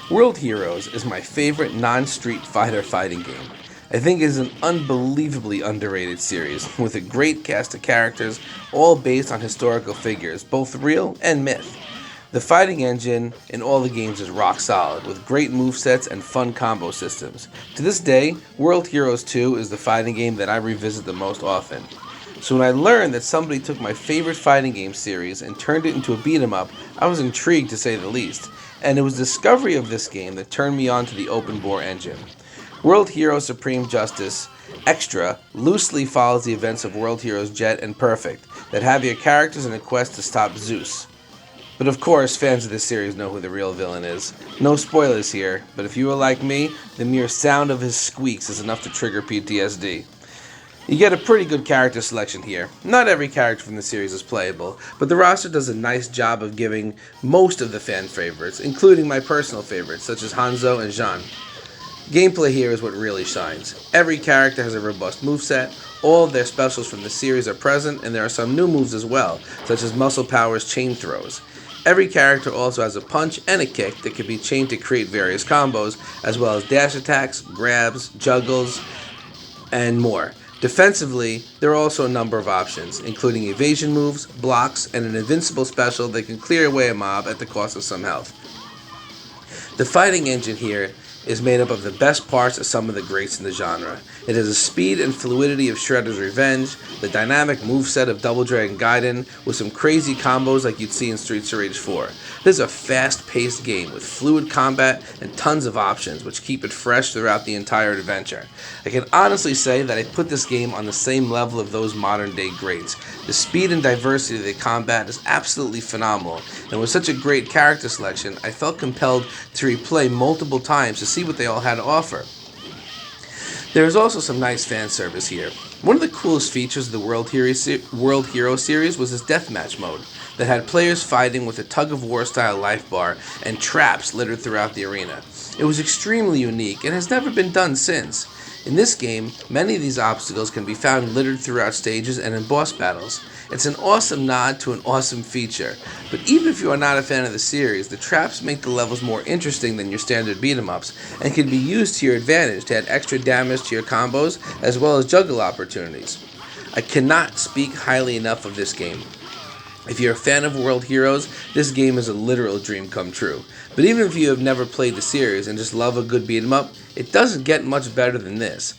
World Heroes is my favorite non-Street Fighter fighting game. I think it is an unbelievably underrated series, with a great cast of characters, all based on historical figures, both real and myth. The fighting engine in all the games is rock solid, with great movesets and fun combo systems. To this day, World Heroes 2 is the fighting game that I revisit the most often. So when I learned that somebody took my favorite fighting game series and turned it into a beat 'em up, I was intrigued to say the least. And it was discovery of this game that turned me on to the open bore engine. World Heroes Supreme Justice Extra loosely follows the events of World Heroes Jet and Perfect that have your characters in a quest to stop Zeus. But of course, fans of this series know who the real villain is. No spoilers here, but if you are like me, the mere sound of his squeaks is enough to trigger PTSD. You get a pretty good character selection here. Not every character from the series is playable, but the roster does a nice job of giving most of the fan favorites, including my personal favorites, such as Hanzo and Jean. Gameplay here is what really shines. Every character has a robust moveset, all of their specials from the series are present, and there are some new moves as well, such as Muscle Power's chain throws. Every character also has a punch and a kick that can be chained to create various combos, as well as dash attacks, grabs, juggles, and more. Defensively, there are also a number of options, including evasion moves, blocks, and an invincible special that can clear away a mob at the cost of some health. The fighting engine here is made up of the best parts of some of the greats in the genre. It has the speed and fluidity of Shredder's Revenge, the dynamic moveset of Double Dragon Gaiden, with some crazy combos like you'd see in Streets of Rage 4. This is a fast-paced game with fluid combat and tons of options, which keep it fresh throughout the entire adventure. I can honestly say that I put this game on the same level of those modern-day greats. The speed and diversity of the combat is absolutely phenomenal, and with such a great character selection, I felt compelled to replay multiple times to see what they all had to offer. There is also some nice fan service here. One of the coolest features of the World Hero series was its deathmatch mode that had players fighting with a tug-of-war style life bar and traps littered throughout the arena. It was extremely unique and has never been done since. In this game, many of these obstacles can be found littered throughout stages and in boss battles. It's an awesome nod to an awesome feature, but even if you are not a fan of the series, the traps make the levels more interesting than your standard beat-em-ups and can be used to your advantage to add extra damage to your combos as well as juggle opportunities. I cannot speak highly enough of this game. If you're a fan of World Heroes, this game is a literal dream come true. But even if you have never played the series and just love a good beat 'em up, it doesn't get much better than this.